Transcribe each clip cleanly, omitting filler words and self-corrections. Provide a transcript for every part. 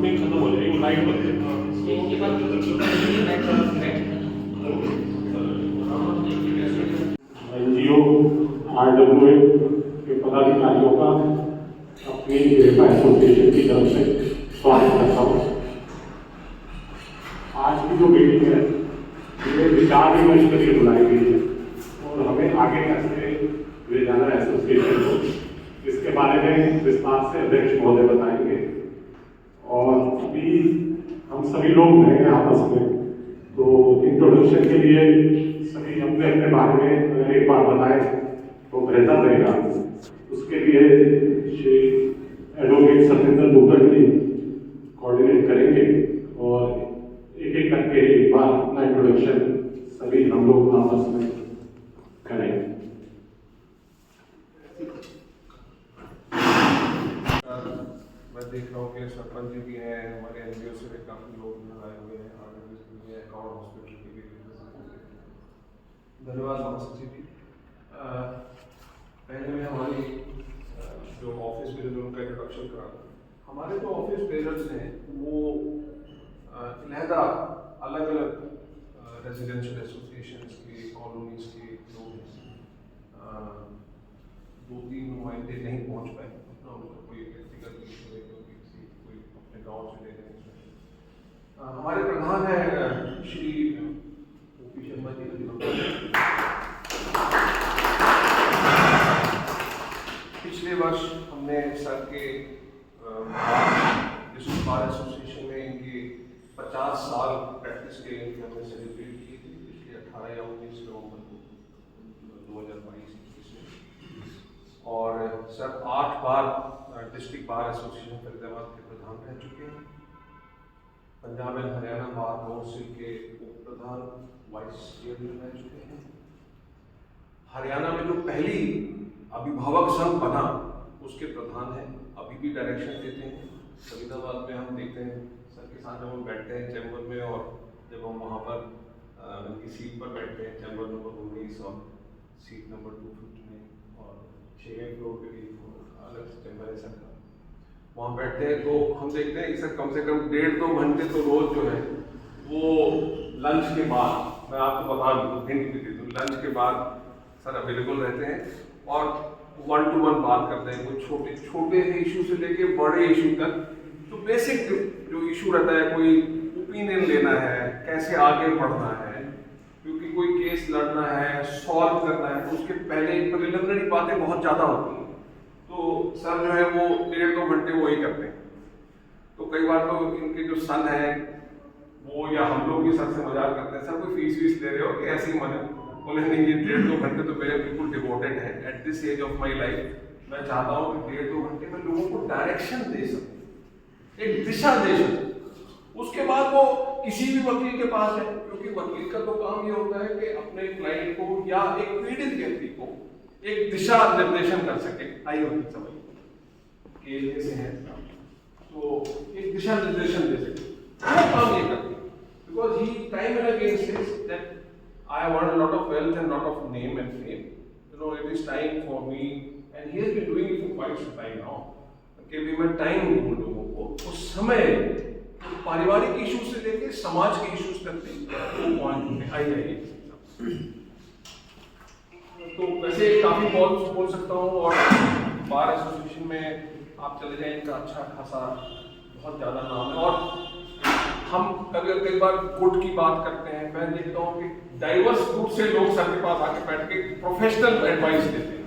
में ही खत्म हो जाएगी, वो लाइट बंद है। एनजीओ RWA के पदाधिकारियों का अपनी एसोसिएशन की तरफ से स्वागत करता हूँ। आज की जो मीटिंग है ये विचार विमर्श के लिए बुलाई गई है और हमें आगे कैसे ले जाना है एसोसिएशन को, इसके बारे में विस्तार से अध्यक्ष महोदय बताएंगे। और अभी हम सभी लोग नए हैं आपस में, तो इंट्रोडक्शन के लिए सभी अपने अपने बारे में अगर एक बार बताएं तो बेहतर रहेगा। उसके लिए श्री एडवोकेट सत्येंद्र दुग्गल जी कोऑर्डिनेट करेंगे और एक एक करके एक बार अपना इंट्रोडक्शन सभी हम लोग आपस में करेंगे। मैं देख रहा हूँ कि सरपंच जी भी हैं, हमारे एनजीओ से भी काफ़ी लोग आए हुए हैं, RWA भी है, अकाउंट हॉस्पिटल की भी धन्यवाद नमस्ते जी भी। पहले मैं हमारी जो ऑफिस बेरर उनका इंट्रोडक्शन करा। हमारे जो ऑफिस बेरर्स हैं वो अलहदा अलग अलग रेजिडेंशियल एसोसिएशंस की, कॉलोनीज के लोग हैं। 2-3 नुमाइंदे नहीं पहुँच पाए, अपना उनका कोई व्यक्तिगत इशू है क्योंकि कोई अपने गाँव से ले गए। हमारे प्रधान है श्री OP शर्मा जी। पिछले वर्ष हमने सर के डिस्ट्रिक्ट बार एसोसिएशन में इनकी 50 साल प्रैक्टिस के लिए हमने सेलिब्रेट की थी पिछले 18 या 19 नवंबर को 2022 में। और सर 8 बार डिस्ट्रिक्ट बार एसोसिएशन फरीदाबाद के प्रधान रह चुके हैं। Punjab and Haryana bar council के उप प्रधान वाइस चेयरमैन रह चुके हैं। हरियाणा में जो पहली अभिभावक संघ बना उसके प्रधान हैं, अभी भी डायरेक्शन देते हैं। फरीदाबाद में हम देखते हैं सर के साथ हम बैठते हैं चैम्बर में, और जब हम वहाँ पर उनकी सीट पर बैठते हैं चैम्बर नंबर 19 और सीट नंबर 259 और 6वें फ्लोर पे भी अलग चैम्बर है सर का, वहाँ बैठते हैं तो हम देखते हैं कि सर कम से कम 1.5-2 घंटे तो रोज जो है वो लंच के बाद, मैं आपको बता दूँ हिंट भी दे दूँ, लंच के बाद सर अवेलेबल रहते हैं और 1-to-1 बात करते हैं। कोई छोटे छोटे इशू से लेके बड़े इशू तक, जो बेसिक जो इशू रहता है, कोई ओपिनियन लेना है, कैसे आगे बढ़ना है, क्योंकि कोई केस लड़ना है, सॉल्व करना है, तो उसके पहले प्रिलिमिनरी बातें बहुत ज़्यादा होती हैं। तो सर जो है वो 1.5-2 घंटे वही करते हैं। तो कई बार तो इनके जो सन है वो या हम लोग भी सर से मजाक करते हैं, सर कोई फीस ले रहे हो कि ऐसे ही मना, बोले नहीं ये 1.5-2 घंटे तो मेरे बिल्कुल डिवोटेड है। At this age of my life मैं चाहता हूँ कि 1.5-2 घंटे में लोगों को डायरेक्शन दे सकूँ, एक दिशा दे सकूँ। उसके बाद वो किसी भी वकील के पास है, क्योंकि वकील का तो काम ये होता है कि अपने क्लाइंट को या एक पीड़ित व्यक्ति को एक दिशा निर्देशन कर सके। आइए वकील समझ कि जैसे है तो एक दिशा निर्देशन दे सके, वो काम ये करते हैं। Because he time and again says that I want a lot of wealth and lot of name and fame. You know, it is time for me, and he has been doing it for quite some time now. कि भी मैं time दूँ लोगों को, उस समय पारिवारिक issue से लेके समाज के इश्यूज तक वो पॉइंट में आइए। तो वैसे काफ़ी बहुत बोल सकता हूँ, और बार एसोसिएशन में आप चले जाएं, इनका अच्छा खासा बहुत ज़्यादा नाम है। और हम कई बार गुट की बात करते हैं, मैं देखता हूँ कि डाइवर्स ग्रुप से लोग सर के पास आके बैठ के प्रोफेशनल एडवाइस देते हैं।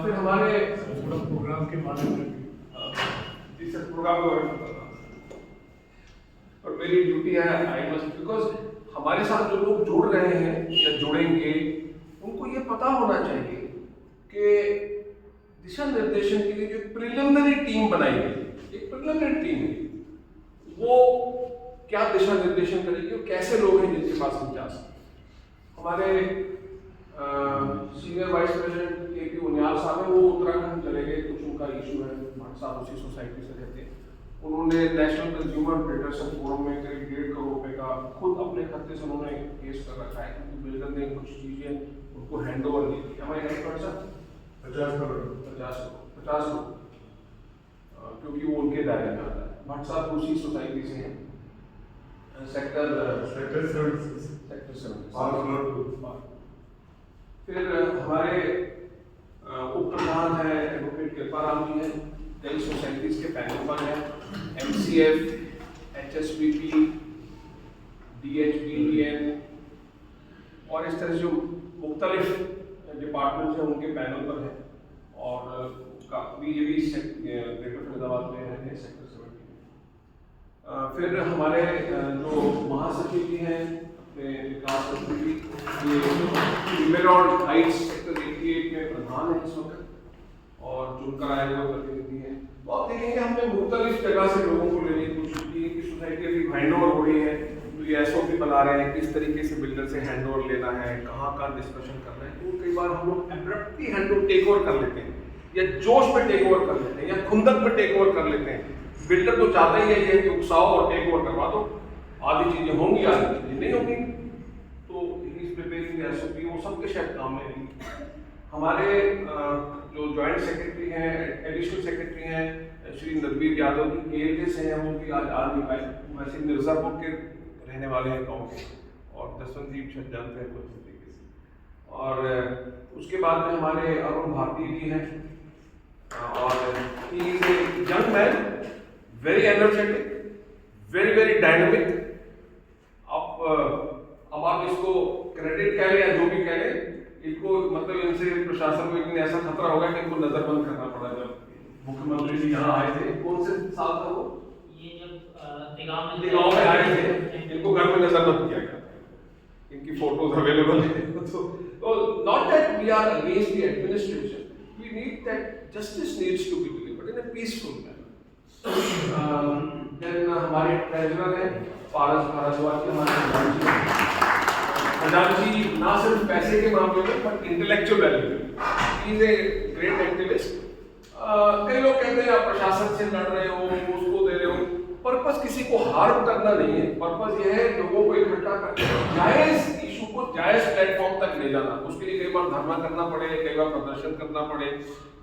फिर हमारे प्रोग्राम के माध्यम से जी सर प्रोग्राम और मेरी ड्यूटी है, आई मस्ट, बिकॉज हमारे साथ जो लोग जुड़ रहे हैं या जुड़ेंगे उनको ये पता होना चाहिए कि दिशा निर्देशन के लिए जो प्रिलिमिनरी टीम बनाई गई, एक प्रिलिमिनरी टीम है, वो क्या दिशा निर्देशन करेगी और कैसे लोग हैं जिनके पास हम जा सकते। हमारे senior vice president KP Uniyal साहब हैं, वो उत्तराखंड चले गए, कुछ उनका इशू है, भट्ट साहब उसी सोसाइटी से रहते हैं। उन्होंने नेशनल कंज्यूमर फेडरेशन फोरम में करीब 1.5 करोड़ रुपए का खुद अपने खर्चे से उन्होंने केस कर रखा है, क्योंकि बिल्डर ने कुछ चीजें उनको हैंड ओवर दी थी। हमारे राइट पर सर 50 करोड़, क्योंकि वो उनके दायरे में आता है। भट्ट साहब उसी सोसाइटी से हैं, सेक्टर 7। फिर हमारे उप प्रधान है एडवोकेट कृपाराम जी हैं, कई सोसाइटीज के पैनल पर हैं, MCF, HSBP, DHBDN और इस तरह से जो मुख्तलिफ डिपार्टमेंट हैं उनके पैनल पर हैं। और काफ़ी ये भी ग्रेटर फरीदाबाद में है सेक्टर 70। फिर हमारे जो महासचिव जी हैं अपने विकास मंत्री, ये फीमेल और हाइट्स सेक्टर 88 में प्रधान है इस वक्त और चुनकर आए हुए प्रतिनिधि हैं। तो आप देखेंगे हमने मुख्तलिफ जगह से लोगों को लेने की कोशिश की कि सोसाइटी अभी हैंड ओवर हो रही है, तो ये SOP बना रहे हैं किस तरीके से बिल्डर से हैंड ओवर लेना है, कहाँ डिस्कशन करना है। तो कई बार हम लोग abruptly hand over take over कर लेते हैं या जोश में टेक ओवर कर लेते हैं या खुंदक में टेक ओवर कर लेते हैं। बिल्डर तो चाहता ही है ये कि उकसाओ और टेक ओवर करवा दो, आधी चीजें होंगी आधी चीजें नहीं होंगी। तो इस प्रिपेयरिंग SOP वो सबके शायद काम में नहीं। हमारे जो जॉइंट सेक्रेटरी हैं, एडिशनल सेक्रेटरी हैं श्री नदवीर यादव जी, KLK से हैं, वो भी आज आ नहीं पाए। वैसे मिर्जापुर के रहने वाले हैं गाँव के और जसवंतदीप शायद जानते हैं कुछ तरीके से। और उसके बाद में हमारे अरुण भारती जी हैं और he is a young man, very energetic, very dynamic. अब आप इसको क्रेडिट कह लें या जो भी कह लें, इनको मतलब इनसे प्रशासन को इतने ऐसा खतरा होगा कि इनको नजरबंद करना पड़ा। जब मुख्यमंत्री जी यहाँ आए थे, कौन से साल था वो, ये जब गाँव में आए थे, इनको घर में नजर मत किया गया। इनकी फोटोज अवेलेबल है। तो not that we are against the administration, we need that justice needs to be delivered in a peaceful manner. Then हमारे ट्रेजरर हैं पारस भारद्वाज, हमारे खजान जी ना सिर्फ पैसे के मामले में बट इंटेलेक्चुअल वैल्यू में, ही इज ए ग्रेट एक्टिविस्ट। कई लोग कहते हैं आप प्रशासन से लड़ रहे हो, उसको दे रहे हो, पर्पस किसी को हार्म करना नहीं है। पर्पस यह है लोगों को इकट्ठा करके जायज इशू को जायज प्लेटफॉर्म तक ले जाना। उसके लिए कई बार धरना करना पड़े, कई बार प्रदर्शन करना पड़े,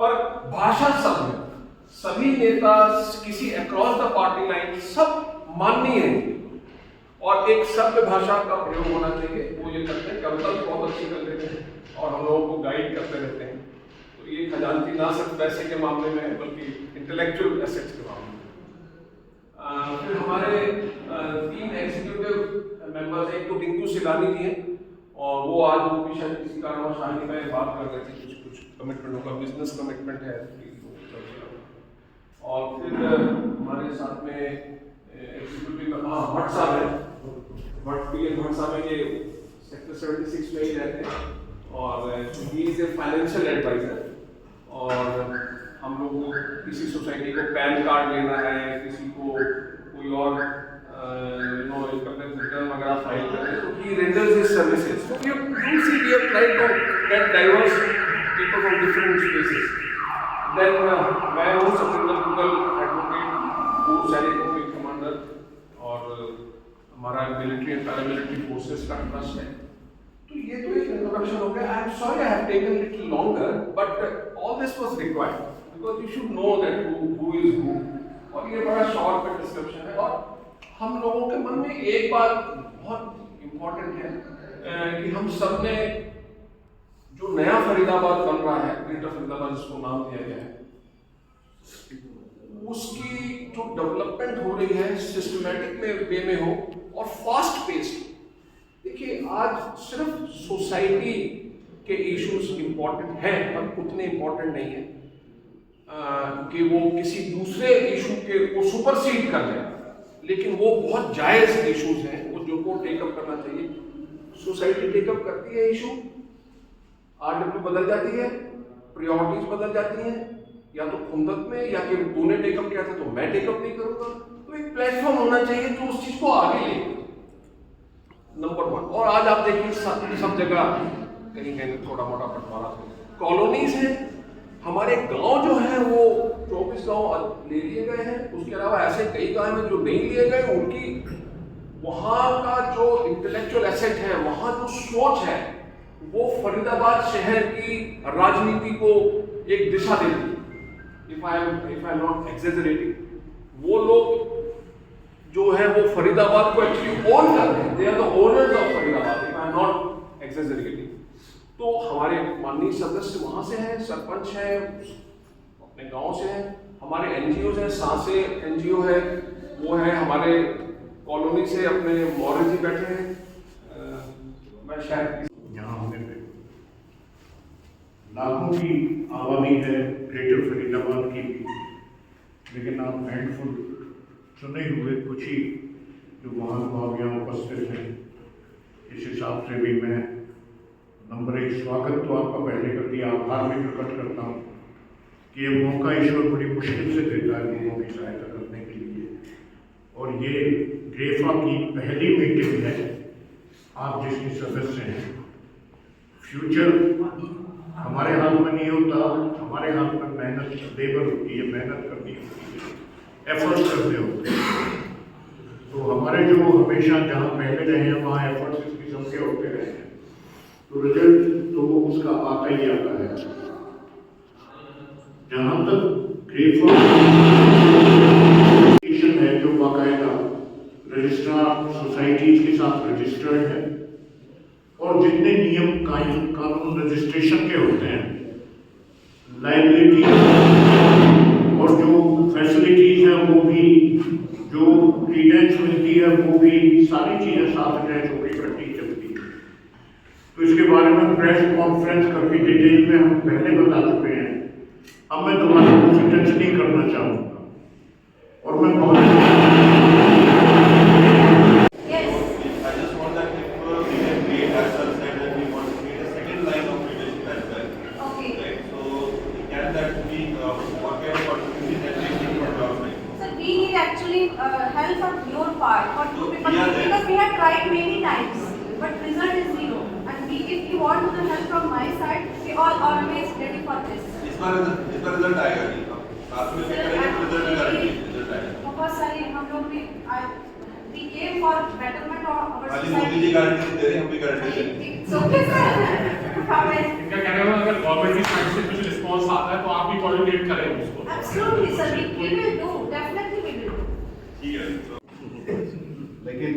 पर भाषा सब है, सभी नेता किसी अक्रॉस द पार्टी लाइन सब माननीय है और एक सभ्य भाषा का प्रयोग होना चाहिए। वो ये करते हैं, कविता भी बहुत अच्छी कर लेते हैं और हम लोगों को गाइड करते रहते हैं। तो ये खजांची ना सिर्फ पैसे के मामले में है बल्कि इंटेलेक्चुअल एसेट्स के मामले में। फिर हमारे 3 एग्जीक्यूटिव मेंबर्स, एक तो टिंकू सिलानी जी हैं और वो आज वो भी शायद किसी कारणवश शादी में बात कर रहे थे, कुछ कमिटमेंट होगा, बिजनेस कमिटमेंट है। और फिर हमारे साथ में एग्जीक्यूटिव भट्ट साहब है, भट्ट साहब है, ये सेक्टर 76 में ही रहते हैं और he is a financial advisor. और हम लोग को किसी सोसाइटी को पैन कार्ड लेना है, किसी को कोई और रिटर्न वगैरह फाइल करना है, तो ही renders his services. So you see we have tried to get diverse people from different spaces. Then मैं हूँ सत्येंद्र दुग्गल, एडवोकेट, पूर्व सैनिकों के कमांडर और हमारा मिलिट्री एंड पैरामिलिट्री फोर्सेस का ट्रस्ट है। तो ये तो एक इंट्रोडक्शन हो गया। I am sorry I have taken little longer but all this was required because you should know that who is who. और ये बड़ा शॉर्ट कट डिस्क्रिप्शन है। और हम लोगों के मन में एक बात बहुत इम्पोर्टेंट है कि हम सब ने जो नया फरीदाबाद बन रहा है, ग्रेटर फरीदाबाद जिसको नाम दिया गया है, उसकी जो डेवलपमेंट हो रही है सिस्टमैटिक वे में हो और फास्ट पेस्ड। देखिए आज सिर्फ सोसाइटी के इश्यूज इम्पोर्टेंट हैं पर उतने इम्पोर्टेंट नहीं है कि वो किसी दूसरे इशू के को सुपरसीड कर जाए, लेकिन वो बहुत जायज इश्यूज हैं वो जो को टेकअप करना चाहिए। सोसाइटी टेकअप करती है इशू, RW बदल जाती है, प्रायोरिटीज बदल जाती हैं, या तो खुंदक में या कि तूने टेकअप किया था तो मैं टेकअप नहीं करूंगा। तो एक प्लेटफॉर्म होना चाहिए जो उस चीज को आगे ले, नंबर 1। और आज आप देखिए सब जगह कहीं कहीं थोड़ा मोटा बंटवारा कॉलोनीज है। हमारे गांव जो है वो 24 गांव ले लिए गए हैं, उसके अलावा ऐसे कई गांव हैं जो नहीं लिए गए। उनकी वहां का जो इंटेलेक्चुअल एसेट है, वहां जो सोच है, वो फरीदाबाद शहर की राजनीति को एक दिशा देती है। If I am not exaggerating, वो लोग जो है वो फरीदाबाद को एक्चुअली ओन करते हैं, they are the owners of Faridabad, if I am not exaggerating. तो हमारे माननीय सदस्य वहाँ से हैं, सरपंच हैं, अपने गांव से हैं, हमारे एनजीओ हैं, सांसे एनजीओ है, वो है हमारे कॉलोनी से अपने मौर्य जी बैठे हैं। मैं शायद यहाँ होने पे लाखों की आबादी है ग्रेटर फरीदाबाद की भी, लेकिन आप हैंडफुल चुने हुए कुछ ही जो महानुभाव यहाँ उपस्थित हैं, इस हिसाब से भी मैं नंबर एक स्वागत तो आपका पहले कर दिया, आभार भी प्रकट करता हूँ कि ये मौका ईश्वर बड़ी मुश्किल से देता है लोगों की सहायता करने के लिए। और ये ग्रेफा की पहली मीटिंग है, आप जिसके सदस्य हैं। फ्यूचर हमारे हाथ में नहीं होता, हमारे हाथ में मेहनत लेबर होती है, मेहनत करनी होती है, एफर्ट्स करने होते हैं। तो हमारे जो हमेशा जहाँ पहले रहे हैं वहाँ एफर्ट्स इसकी सबके होते रहे हैं, तो रिजल्ट तो वो उसका आता ही आता है। जहाँ तक ग्रेफा है जो बाकायदा रजिस्ट्रार सोसाइटीज के साथ रजिस्टर्ड है, और जितने नियम कानून रजिस्ट्रेशन के होते हैं, लायबिलिटी और जो फैसिलिटीज हैं वो भी, जो क्रीडेंस मिलती है वो भी, सारी चीजें साथ में छोटी इकट्ठी चलती है। तो इसके बारे में प्रेस कॉन्फ्रेंस करके डिटेल में हम पहले बता चुके हैं, अब मैं दोबारा कुछ टच नहीं करना चाहूँगा। और मैं help on your part for two people, because we have tried many times but result is zero, and if you want the help from my side, we all always ready for this. इस बार result आएगा नहीं, साथ में करेंगे तो result guarantee result आएगा। बहुत सारे हम लोग भी we came for betterment of our आज society. मोदी जी गारंटी दे रहे हैं, हम भी गारंटी दे रहे हैं। It's okay sir. Promise. इनका कहना है अगर गवर्नमेंट की साइड से कुछ रिस्पांस आता है तो आप भी कोऑर्डिनेट करें उसको। Absolutely sir, we will do, definitely we will do. ठीक है। लेकिन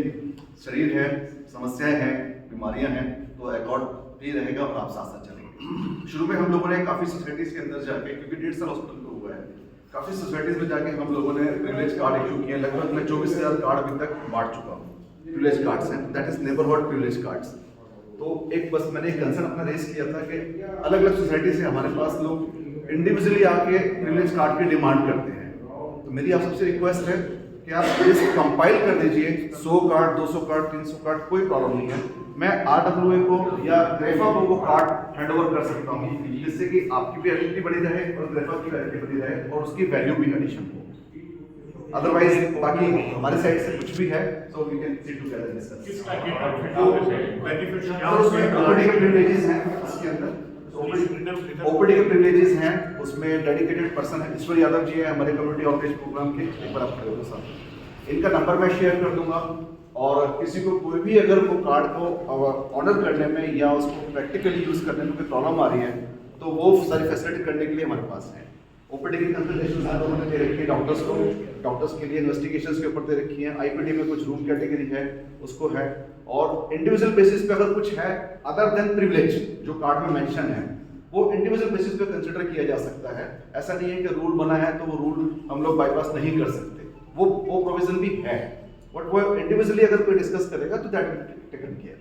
शरीर है, समस्याएं हैं, बीमारियां हैं, तो एकॉर्ड भी रहेगा और आप साथ साथ चलेंगे। शुरू में हम लोगों ने काफ़ी सोसाइटीज़ के अंदर जाके, क्योंकि 1.5 साल हॉस्पिटल को हुआ है, काफ़ी सोसाइटीज़ में जाके हम लोगों ने प्रिविलेज कार्ड इशू किए। लगभग मैं 24,000 कार्ड अभी तक बांट चुका हूँ। प्रिविलेज कार्ड्स हैं, that is neighbourhood privilege cards. तो एक बस मैंने एक कंसर्न अपना रेस किया था कि अलग अलग सोसाइटी से हमारे पास लोग इंडिविजुअली आके प्रिविलेज कार्ड की डिमांड करते हैं। तो मेरी आप सबसे रिक्वेस्ट है कि आप लिस्ट कंपाइल कर दीजिए, 100 कार्ड, 200 कार्ड, 300 कार्ड, कोई प्रॉब्लम नहीं है। मैं RWA को या ग्रेफा को वो कार्ड हैंड ओवर कर सकता हूँ, जिससे कि आपकी भी आइडेंटिटी बनी रहे और ग्रेफा की आइडेंटिटी बनी रहे और उसकी वैल्यू भी एडिशन हो। अदरवाइज बाकी हमारे साइड से कुछ भी है so we can sit together discuss. किस टाइप के बेनिफिट्स क्या उसमें ओपीडी के प्रिविलेजेस हैं इसके अंदर, ओपीडी के प्रिविलेजेस हैं, उसमें डेडिकेटेड पर्सन है ईश्वर यादव जी हैं हमारे कम्युनिटी आउटरीच प्रोग्राम के, एक बार आप खड़े हो साहब, इनका नंबर मैं शेयर कर दूंगा। और किसी को कोई भी अगर वो कार्ड को ऑनर करने में या उसको प्रैक्टिकली यूज करने में कोई प्रॉब्लम आ रही है तो वो सारी फैसिलिटी करने के लिए हमारे पास है। ओपीडी की कंसल्टेशन उन्होंने दे रखी है डॉक्टर्स को, डॉक्टर्स के लिए इन्वेस्टिगेशंस के ऊपर दे रखी है। आईपीडी में कुछ रूम कैटेगरी है उसको है, और इंडिविजुअल बेसिस पे अगर कुछ है अदर देन प्रिविलेज जो कार्ड में मेंशन है वो इंडिविजुअल बेसिस पे कंसिडर किया जा सकता है। ऐसा नहीं है कि रूल बना है तो वो रूल हम लोग बाईपास नहीं कर सकते, वो प्रोविजन भी है, बट वो इंडिविजुअली अगर कोई डिस्कस करेगा तो दैट विल टेकन केयर।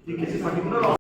ठीक है।